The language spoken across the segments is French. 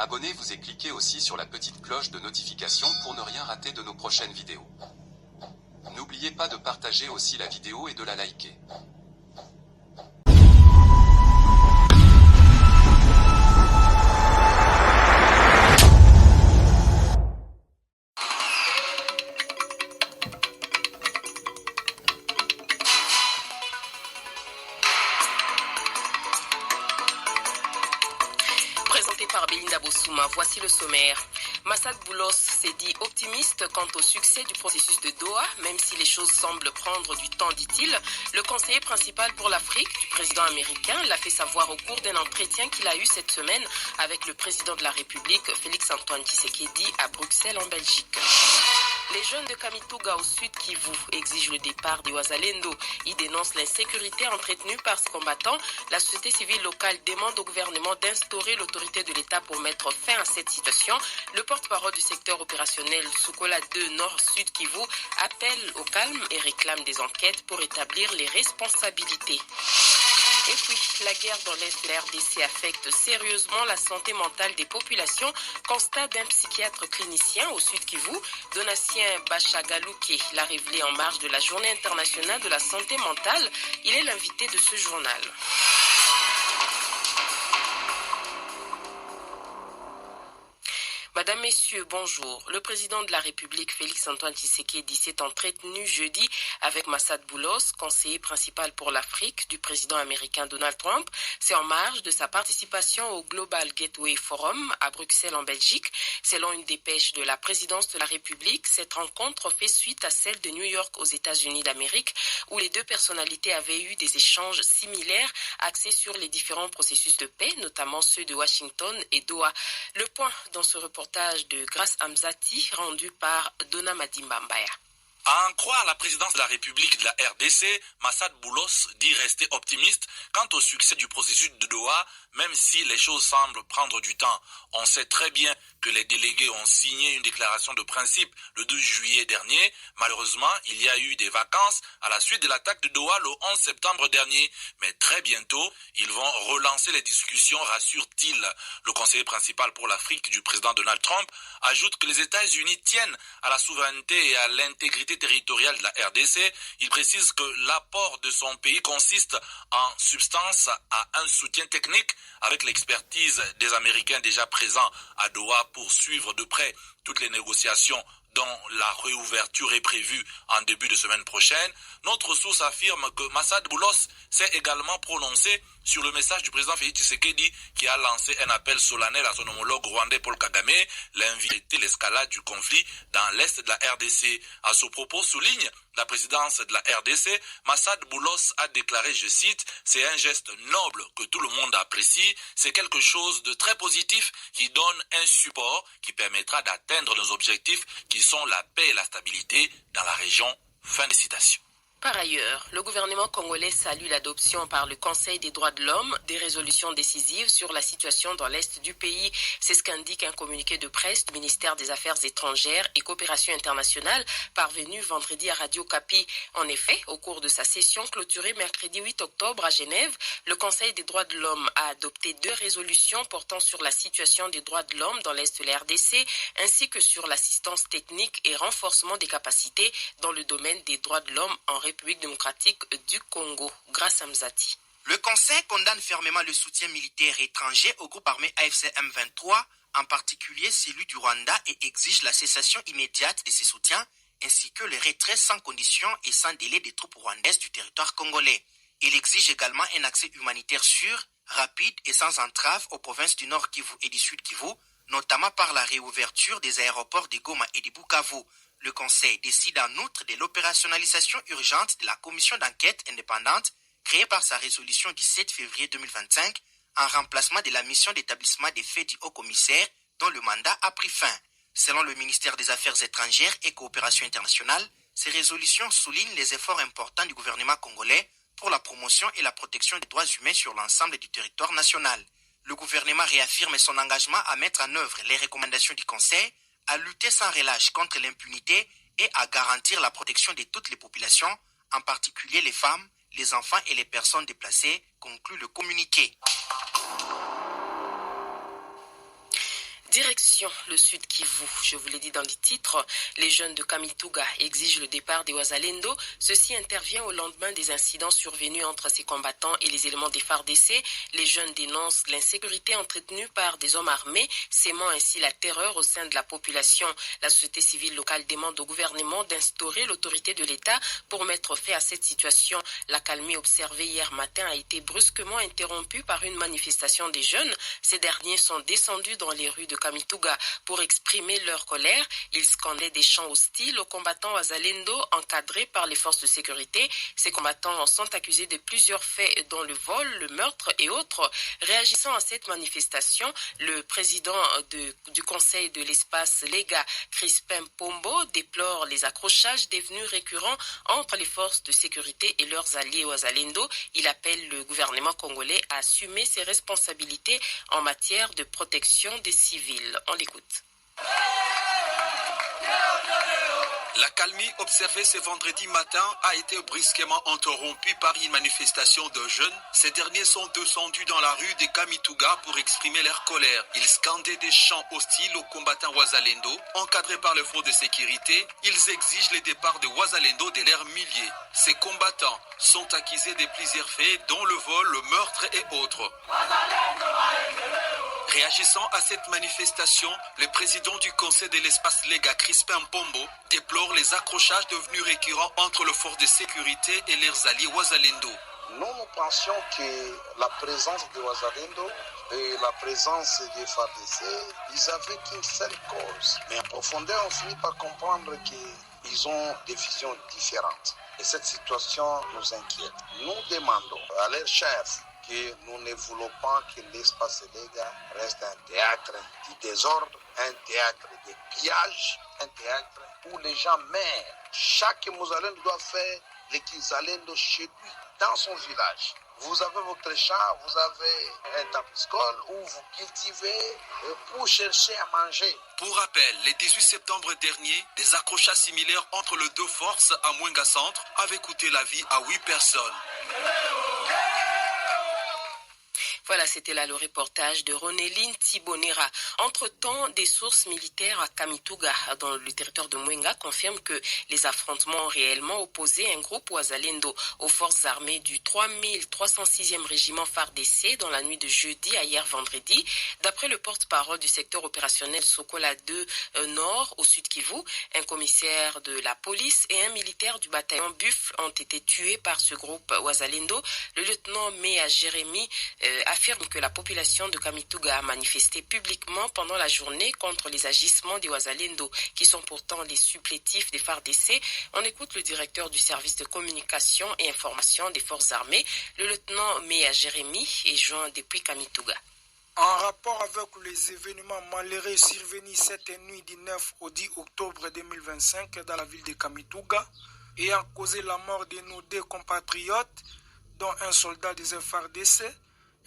Abonnez-vous et cliquez aussi sur la petite cloche de notification pour ne rien rater de nos prochaines vidéos. N'oubliez pas de partager aussi la vidéo et de la liker. Présenté par Belinda Bossouma, voici le sommaire. Massad Boulos s'est dit optimiste quant au succès du processus de Doha, même si les choses semblent prendre du temps, dit-il. Le conseiller principal pour l'Afrique du président américain l'a fait savoir au cours d'un entretien qu'il a eu cette semaine avec le président de la République, Félix-Antoine Tshisekedi, à Bruxelles, en Belgique. Les jeunes de Kamituga au sud Kivu exigent le départ des Wazalendo. Ils dénoncent l'insécurité entretenue par ces combattants. La société civile locale demande au gouvernement d'instaurer l'autorité de l'État pour mettre fin à cette situation. Le porte-parole du secteur opérationnel Soukola 2 Nord-Sud Kivu appelle au calme et réclame des enquêtes pour établir les responsabilités. Et puis, la guerre dans l'Est de la RDC affecte sérieusement la santé mentale des populations. Constat d'un psychiatre clinicien au Sud Kivu, Donatien Bachagalouké, l'a révélé en marge de la Journée internationale de la santé mentale. Il est l'invité de ce journal. Madame, Messieurs, bonjour. Le président de la République, Félix-Antoine Tshisekedi, s'est entretenu jeudi avec Massad Boulos, conseiller principal pour l'Afrique du président américain Donald Trump. C'est en marge de sa participation au Global Gateway Forum à Bruxelles, en Belgique. Selon une dépêche de la présidence de la République, cette rencontre fait suite à celle de New York aux États-Unis d'Amérique, où les deux personnalités avaient eu des échanges similaires axés sur les différents processus de paix, notamment ceux de Washington et Doha. Le point dans ce reportage de Grace Amzati, rendu par Donna Madimba Mbaya. À en croire la présidence de la République de la RDC, Massad Boulos dit rester optimiste quant au succès du processus de Doha, même si les choses semblent prendre du temps. On sait très bien que les délégués ont signé une déclaration de principe le 12 juillet dernier. Malheureusement, il y a eu des vacances à la suite de l'attaque de Doha le 11 septembre dernier. Mais très bientôt, ils vont relancer les discussions, rassure-t-il. Le conseiller principal pour l'Afrique du président Donald Trump ajoute que les États-Unis tiennent à la souveraineté et à l'intégrité territoriale de la RDC. Il précise que l'apport de son pays consiste en substance à un soutien technique avec l'expertise des Américains déjà présents à Doha pour suivre de près toutes les négociations dont la réouverture est prévue en début de semaine prochaine. Notre source affirme que Massad Boulos s'est également prononcé sur le message du président Félix Tshisekedi qui a lancé un appel solennel à son homologue rwandais Paul Kagame, l'invité l'escalade du conflit dans l'est de la RDC. À ce propos, souligne la présidence de la RDC, Massad Boulos a déclaré, je cite, « C'est un geste noble que tout le monde apprécie, c'est quelque chose de très positif qui donne un support qui permettra d'atteindre nos objectifs qui sont la paix et la stabilité dans la région. » Fin de citation. Par ailleurs, le gouvernement congolais salue l'adoption par le Conseil des droits de l'homme des résolutions décisives sur la situation dans l'est du pays. C'est ce qu'indique un communiqué de presse du ministère des Affaires étrangères et coopération internationale parvenu vendredi à Radio Kapi. En effet, au cours de sa session clôturée mercredi 8 octobre à Genève, le Conseil des droits de l'homme a adopté 2 résolutions portant sur la situation des droits de l'homme dans l'est de la RDC ainsi que sur l'assistance technique et renforcement des capacités dans le domaine des droits de l'homme en République démocratique du Congo. Grâce à Mzati. Le Conseil condamne fermement le soutien militaire étranger au groupe armé AFC M23, en particulier celui du Rwanda, et exige la cessation immédiate de ces soutiens, ainsi que le retrait sans condition et sans délai des troupes rwandaises du territoire congolais. Il exige également un accès humanitaire sûr, rapide et sans entrave aux provinces du Nord Kivu et du Sud Kivu, notamment par la réouverture des aéroports de Goma et de Bukavu. Le Conseil décide en outre de l'opérationnalisation urgente de la commission d'enquête indépendante créée par sa résolution du 7 février 2025 en remplacement de la mission d'établissement des faits du haut-commissaire dont le mandat a pris fin. Selon le ministère des Affaires étrangères et coopération internationale, ces résolutions soulignent les efforts importants du gouvernement congolais pour la promotion et la protection des droits humains sur l'ensemble du territoire national. Le gouvernement réaffirme son engagement à mettre en œuvre les recommandations du Conseil, à lutter sans relâche contre l'impunité et à garantir la protection de toutes les populations, en particulier les femmes, les enfants et les personnes déplacées, conclut le communiqué. Direction le Sud Kivu, je vous l'ai dit dans les titres, les jeunes de Kamituga exigent le départ des Wazalendo. Ceci intervient au lendemain des incidents survenus entre ces combattants et les éléments des FARDC. Les jeunes dénoncent l'insécurité entretenue par des hommes armés, sémant ainsi la terreur au sein de la population. La société civile locale demande au gouvernement d'instaurer l'autorité de l'État pour mettre fin à cette situation. L'accalmie observée hier matin a été brusquement interrompue par une manifestation des jeunes. Ces derniers sont descendus dans les rues de Kamituga pour exprimer leur colère. Ils scandaient des chants hostiles aux combattants Wazalendo encadrés par les forces de sécurité. Ces combattants sont accusés de plusieurs faits dont le vol, le meurtre et autres. Réagissant à cette manifestation, le président du conseil de l'espace Lega, Crispin Pombo, déplore les accrochages devenus récurrents entre les forces de sécurité et leurs alliés Wazalendo. Il appelle le gouvernement congolais à assumer ses responsabilités en matière de protection des civils. On l'écoute. L'accalmie observée ce vendredi matin a été brusquement interrompue par une manifestation de jeunes. Ces derniers sont descendus dans la rue de Kamituga pour exprimer leur colère. Ils scandaient des chants hostiles aux combattants Wazalendo. Encadrés par le fonds de sécurité, ils exigent le départ de Wazalendo de leurs milliers. Ces combattants sont accusés de plusieurs faits, dont le vol, le meurtre et autres. Réagissant à cette manifestation, le président du conseil de l'espace Lega, Crispin Pombo, déplore les accrochages devenus récurrents entre les forces de sécurité et leurs alliés Wazalendo. Nous pensions que la présence de Wazalendo et la présence des FARDC, ils avaient qu'une seule cause. Mais en profondeur, on finit par comprendre qu'ils ont des visions différentes. Et cette situation nous inquiète. Nous demandons à leurs chefs que nous ne voulons pas que l'espace Lega reste un théâtre du désordre, un théâtre de pillage, un théâtre où les gens meurent. Chaque Mouzalendo doit faire l'équivalent chez lui, dans son village. Vous avez votre champ, vous avez un tapiscole où vous cultivez pour chercher à manger. Pour rappel, le 18 septembre dernier, des accrochages similaires entre les deux forces à Mwenga Centre avaient coûté la vie à 8 personnes. Voilà, c'était là le reportage de Ronéline Thibonera. Entre-temps, des sources militaires à Kamituga, dans le territoire de Mwenga, confirment que les affrontements ont réellement opposé un groupe Wazalendo aux forces armées du 3306e régiment FARDC dans la nuit de jeudi à hier vendredi. D'après le porte-parole du secteur opérationnel Sokola 2 Nord, au Sud Kivu, un commissaire de la police et un militaire du bataillon Buffle ont été tués par ce groupe Wazalendo. Le lieutenant Méa Jérémy affirme que la population de Kamituga a manifesté publiquement pendant la journée contre les agissements des Wazalendo, qui sont pourtant les supplétifs des FARDC. On écoute le directeur du service de communication et information des forces armées, le lieutenant Méa Jérémy, est joint depuis Kamituga. En rapport avec les événements malheureux survenus cette nuit du 9 au 10 octobre 2025 dans la ville de Kamituga, ayant causé la mort de nos deux compatriotes, dont un soldat des FARDC,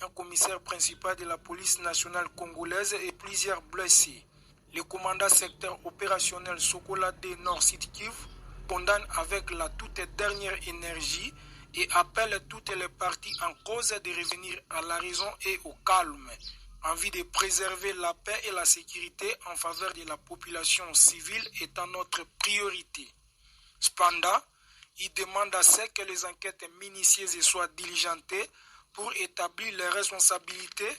un commissaire principal de la police nationale congolaise et plusieurs blessés. Le commandant secteur opérationnel Sokola D Nord Sud Kivu condamne avec la toute dernière énergie et appelle toutes les parties en cause de revenir à la raison et au calme, en vue de préserver la paix et la sécurité en faveur de la population civile étant notre priorité. Cependant, il demande à ce que les enquêtes minutieuses soient diligentées pour établir les responsabilités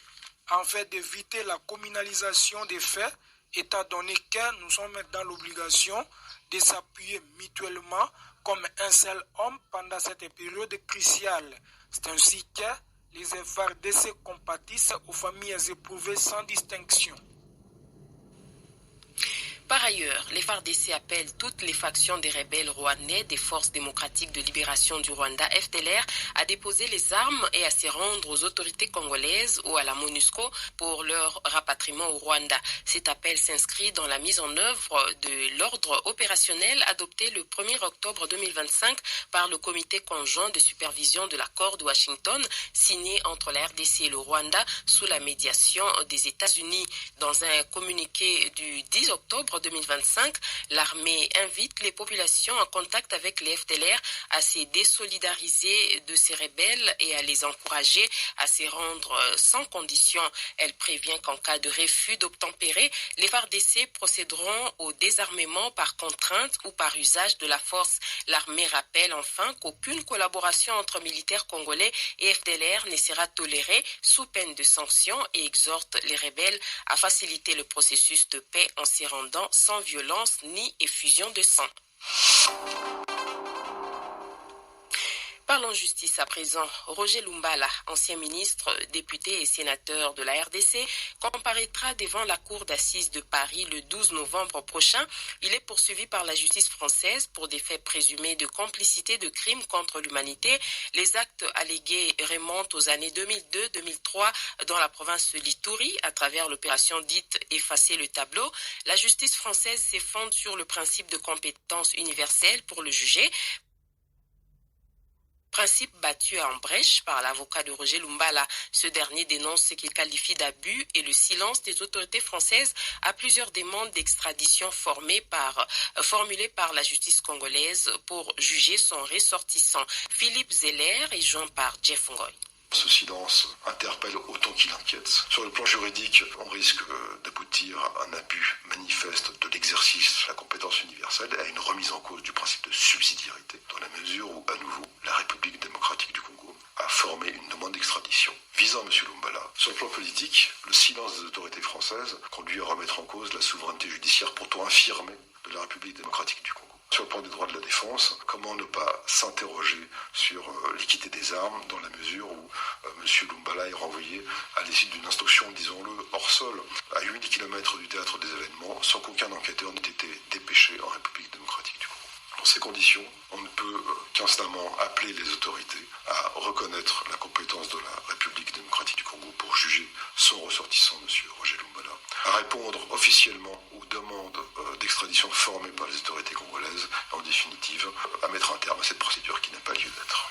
afin d'éviter la communalisation des faits, étant donné que nous sommes dans l'obligation de s'appuyer mutuellement comme un seul homme pendant cette période cruciale. C'est ainsi que les FARDC compatissent aux familles éprouvées sans distinction. Par ailleurs, les FARDC appellent toutes les factions des rebelles rwandais des Forces démocratiques de libération du Rwanda, FDLR, à déposer les armes et à se rendre aux autorités congolaises ou à la MONUSCO pour leur rapatriement au Rwanda. Cet appel s'inscrit dans la mise en œuvre de l'ordre opérationnel adopté le 1er octobre 2025 par le comité conjoint de supervision de l'accord de Washington signé entre la RDC et le Rwanda sous la médiation des États-Unis. Dans un communiqué du 10 octobre 2025, l'armée invite les populations en contact avec les FDLR à se désolidariser de ces rebelles et à les encourager à se rendre sans condition. Elle prévient qu'en cas de refus d'obtempérer, les FARDC procéderont au désarmement par contrainte ou par usage de la force. L'armée rappelle enfin qu'aucune collaboration entre militaires congolais et FDLR ne sera tolérée sous peine de sanctions et exhorte les rebelles à faciliter le processus de paix en s'y rendant sans violence ni effusion de sang. Parlons justice à présent. Roger Lumbala, ancien ministre, député et sénateur de la RDC, comparaîtra devant la cour d'assises de Paris le 12 novembre prochain. Il est poursuivi par la justice française pour des faits présumés de complicité de crimes contre l'humanité. Les actes allégués remontent aux années 2002-2003 dans la province de l'Ituri à travers l'opération dite « Effacer le tableau ». La justice française se fonde sur le principe de compétence universelle pour le juger. Principe battu en brèche par l'avocat de Roger Lumbala. Ce dernier dénonce ce qu'il qualifie d'abus et le silence des autorités françaises à plusieurs demandes d'extradition formulées par la justice congolaise pour juger son ressortissant. Philippe Zeller est joint par Jeff Ngoy. Ce silence interpelle autant qu'il inquiète. Sur le plan juridique, on risque d'aboutir à un abus manifeste de l'exercice de la compétence universelle et à une remise en cause du principe de subsidiarité, dans la mesure où, à nouveau, la République démocratique du Congo a formé une demande d'extradition visant M. Lumbala. Sur le plan politique, le silence des autorités françaises conduit à remettre en cause la souveraineté judiciaire pourtant affirmée de la République démocratique du Congo. Sur le plan des droits de la défense, comment ne pas s'interroger sur l'équité des armes dans la mesure où M. Lumbala est renvoyé à l'issue d'une instruction, disons-le, hors sol, à 8 km du théâtre des événements, sans qu'aucun enquêteur n'ait été dépêché en République démocratique du Congo. Dans ces conditions, on ne peut qu'instamment appeler les autorités à reconnaître la compétence de la République démocratique du Congo pour juger son ressortissant, M. Roger Lumbala, à répondre officiellement aux demandes d'extradition formées par les autorités congolaises, et en définitive, à mettre un terme à cette procédure qui n'a pas lieu d'être.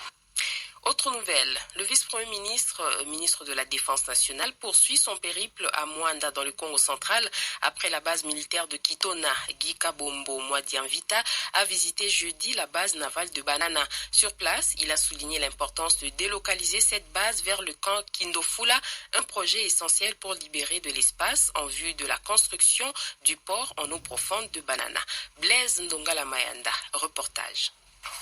Autre nouvelle, le vice-premier ministre, ministre de la Défense nationale, poursuit son périple à Mwanda dans le Congo central après la base militaire de Kitona. Guy Kabombo Mwadianvita a visité jeudi la base navale de Banana. Sur place, il a souligné l'importance de délocaliser cette base vers le camp Kindofula, un projet essentiel pour libérer de l'espace en vue de la construction du port en eau profonde de Banana. Blaise Ndongala Mayanda, reportage.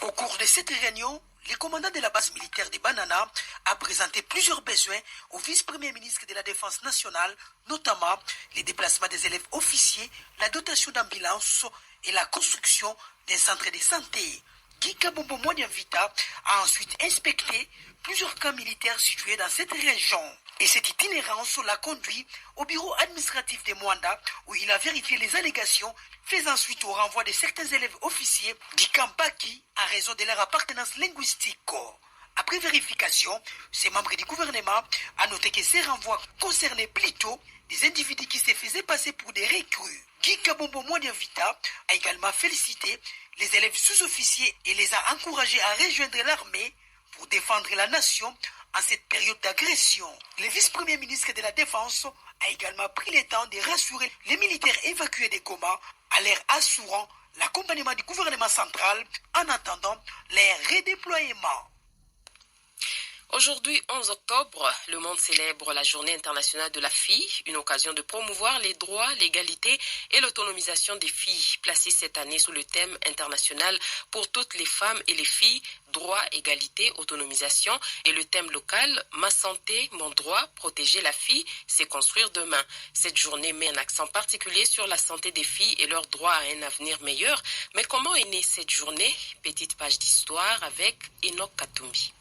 Au cours de cette réunion, le commandant de la base militaire de Banana a présenté plusieurs besoins au vice-premier ministre de la Défense nationale, notamment les déplacements des élèves officiers, la dotation d'ambulance et la construction d'un centre de santé. Guy Kabombo Mwadianvita a ensuite inspecté plusieurs camps militaires situés dans cette région. Et cette itinérance l'a conduit au bureau administratif de Mwanda où il a vérifié les allégations faisant suite au renvoi de certains élèves officiers du camp Baki à raison de leur appartenance linguistique. Après vérification, ces membres du gouvernement ont noté que ces renvois concernaient plutôt des individus qui se faisaient passer pour des recrues. Guy Kabombo Mwadianvita a également félicité les élèves sous-officiers et les a encouragés à rejoindre l'armée pour défendre la nation en cette période d'agression. Le vice-premier ministre de la Défense a également pris le temps de rassurer les militaires évacués des Goma en leur assurant l'accompagnement du gouvernement central en attendant leur redéploiement. Aujourd'hui, 11 octobre, le monde célèbre la Journée internationale de la fille, une occasion de promouvoir les droits, l'égalité et l'autonomisation des filles, placée cette année sous le thème international pour toutes les femmes et les filles, droit, égalité, autonomisation, et le thème local, ma santé, mon droit, protéger la fille, c'est construire demain. Cette journée met un accent particulier sur la santé des filles et leur droit à un avenir meilleur. Mais comment est née cette journée? Petite page d'histoire avec Enoch Katumbi.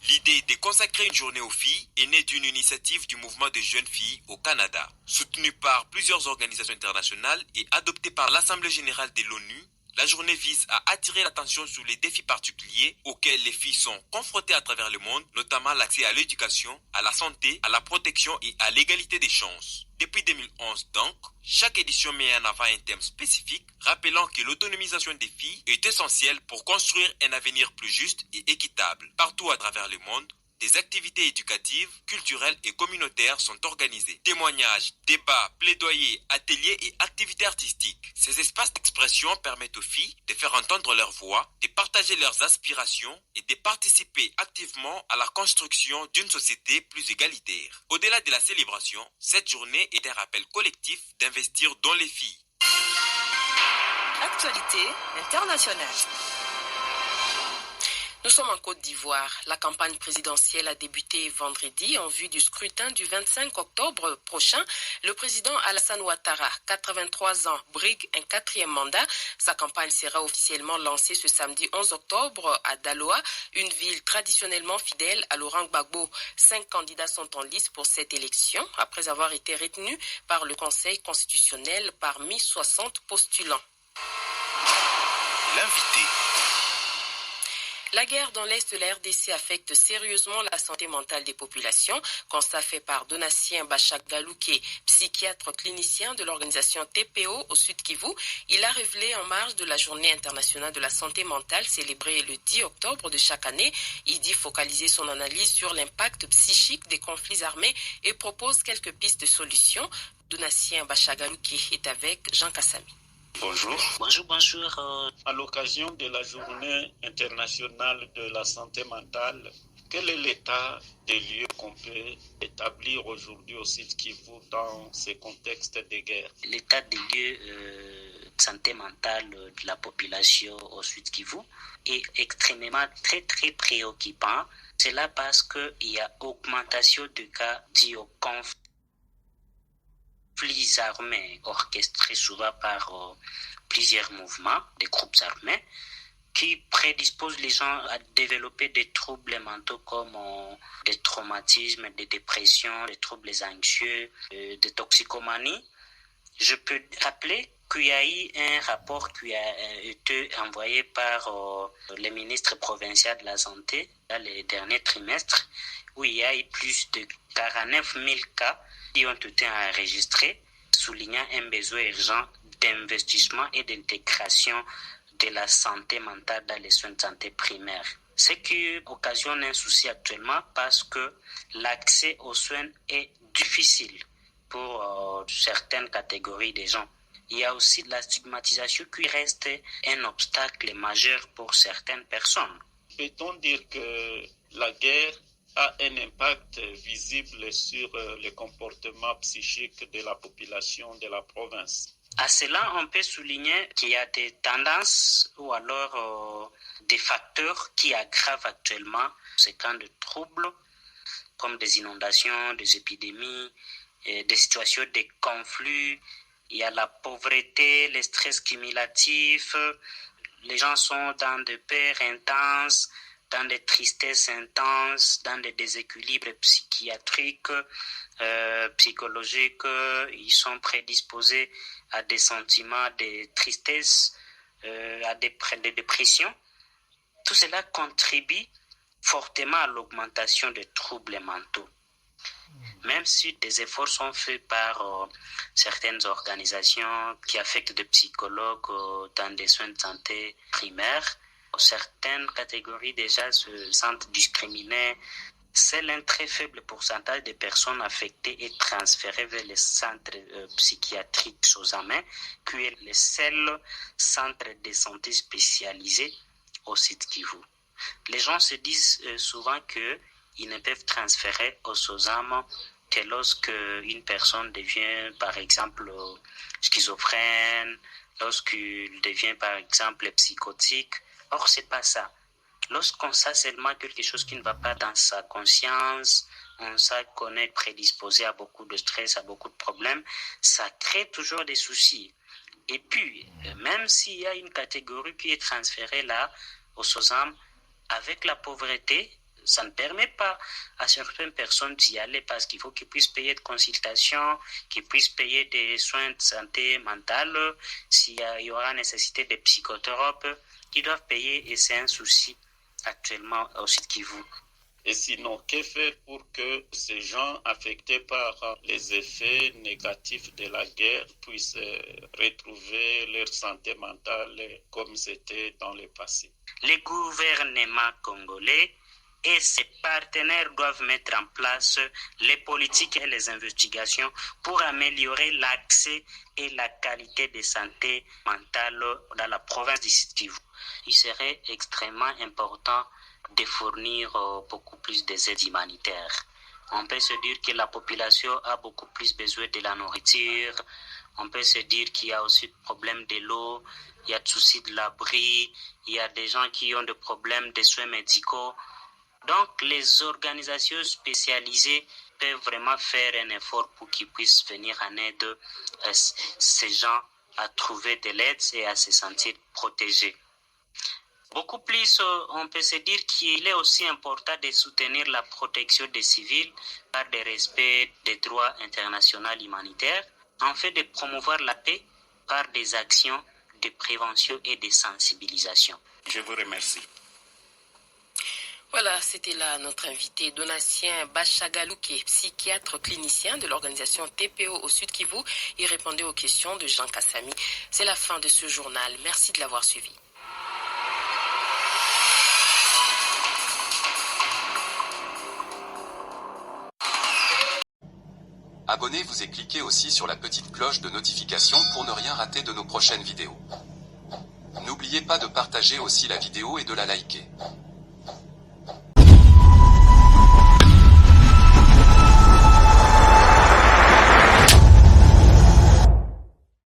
L'idée de consacrer une journée aux filles est née d'une initiative du mouvement des jeunes filles au Canada. Soutenue par plusieurs organisations internationales et adoptée par l'Assemblée générale de l'ONU, la journée vise à attirer l'attention sur les défis particuliers auxquels les filles sont confrontées à travers le monde, notamment l'accès à l'éducation, à la santé, à la protection et à l'égalité des chances. Depuis 2011 donc, chaque édition met en avant un thème spécifique, rappelant que l'autonomisation des filles est essentielle pour construire un avenir plus juste et équitable. Partout à travers le monde, des activités éducatives, culturelles et communautaires sont organisées. Témoignages, débats, plaidoyers, ateliers et activités artistiques. Ces espaces d'expression permettent aux filles de faire entendre leur voix, de partager leurs aspirations et de participer activement à la construction d'une société plus égalitaire. Au-delà de la célébration, cette journée est un rappel collectif d'investir dans les filles. Actualité internationale. Nous sommes en Côte d'Ivoire. La campagne présidentielle a débuté vendredi en vue du scrutin du 25 octobre prochain. Le président Alassane Ouattara, 83 ans, brigue un 4e mandat. Sa campagne sera officiellement lancée ce samedi 11 octobre à Daloa, une ville traditionnellement fidèle à Laurent Gbagbo. 5 candidats sont en lice pour cette élection, après avoir été retenus par le Conseil constitutionnel parmi 60 postulants. L'invité. La guerre dans l'Est de la RDC affecte sérieusement la santé mentale des populations. Constat fait par Donatien Bachagalouké, psychiatre clinicien de l'organisation TPO au Sud Kivu. Il a révélé en marge de la Journée internationale de la santé mentale célébrée le 10 octobre de chaque année. Il dit focaliser son analyse sur l'impact psychique des conflits armés et propose quelques pistes de solutions. Donatien Bachagalouké est avec Jean Kassami. Bonjour. Bonjour. À l'occasion de la Journée internationale de la santé mentale, quel est l'état des lieux qu'on peut établir aujourd'hui au Sud Kivu dans ces contextes de guerre? L'état des lieux de santé mentale de la population au Sud Kivu est extrêmement très préoccupant. C'est là parce qu'il y a augmentation de cas dus au conflit armés orchestrés souvent par plusieurs mouvements, des groupes armés, qui prédisposent les gens à développer des troubles mentaux comme des traumatismes, des dépressions, des troubles anxieux, des toxicomanies. Je peux rappeler qu'il y a eu un rapport qui a été envoyé par le ministre provincial de la Santé dans les derniers trimestres, où il y a eu plus de 49 000 cas qui ont été enregistrés, soulignant un besoin urgent d'investissement et d'intégration de la santé mentale dans les soins de santé primaires. Ce qui occasionne un souci actuellement parce que l'accès aux soins est difficile pour certaines catégories de gens. Il y a aussi la stigmatisation qui reste un obstacle majeur pour certaines personnes. Peut-on dire que la guerre a un impact visible sur le comportement psychique de la population de la province? À cela, on peut souligner qu'il y a des tendances ou alors des facteurs qui aggravent actuellement ces cas de troubles, comme des inondations, des épidémies, des situations de conflits. Il y a la pauvreté, le stress cumulatif, les gens sont dans des peurs intenses, dans des tristesses intenses, dans des déséquilibres psychiatriques, psychologiques. Ils sont prédisposés à des sentiments de tristesse, à des dépressions. Tout cela contribue fortement à l'augmentation des troubles mentaux. Même si des efforts sont faits par certaines organisations qui affectent des psychologues dans des soins de santé primaires, certaines catégories déjà se sentent discriminées. Seul un très faible pourcentage de personnes affectées est transféré vers les centres psychiatriques Sozamin, qui est le seul centre de santé spécialisé au Sud Kivu. Les gens se disent souvent qu'ils ne peuvent transférer au Sozam que lorsque une personne devient, par exemple, schizophrène, lorsqu'il devient, par exemple, psychotique. Or, c'est pas ça. Lorsqu'on sait seulement quelque chose qui ne va pas dans sa conscience, on sait qu'on est prédisposé à beaucoup de stress, à beaucoup de problèmes, ça crée toujours des soucis. Et puis, même s'il y a une catégorie qui est transférée là, au SOSAM, avec la pauvreté, ça ne permet pas à certaines personnes d'y aller parce qu'il faut qu'ils puissent payer de consultations, qu'ils puissent payer des soins de santé mentale. S'il y aura nécessité de psychothérapeutes, ils doivent payer et c'est un souci actuellement au Sud Kivu. Et sinon, que faire pour que ces gens affectés par les effets négatifs de la guerre puissent retrouver leur santé mentale comme c'était dans le passé? Le gouvernement congolais et ses partenaires doivent mettre en place les politiques et les investigations pour améliorer l'accès et la qualité de santé mentale dans la province du Sud Kivu. Il serait extrêmement important de fournir beaucoup plus d'aides humanitaires. On peut se dire que la population a beaucoup plus besoin de la nourriture. On peut se dire qu'il y a aussi le problème de l'eau, il y a le souci de l'abri, il y a des gens qui ont des problèmes de soins médicaux. Donc, les organisations spécialisées peuvent vraiment faire un effort pour qu'ils puissent venir en aide à ces gens à trouver de l'aide et à se sentir protégés. Beaucoup plus, on peut se dire qu'il est aussi important de soutenir la protection des civils par le respect des droits internationaux humanitaires, en fait de promouvoir la paix par des actions de prévention et de sensibilisation. Je vous remercie. Voilà, c'était là notre invité Donatien Bachagalou, psychiatre clinicien de l'organisation TPO au Sud Kivu. Il répondait aux questions de Jean Kassami. C'est la fin de ce journal. Merci de l'avoir suivi. Abonnez-vous et cliquez aussi sur la petite cloche de notification pour ne rien rater de nos prochaines vidéos. N'oubliez pas de partager aussi la vidéo et de la liker.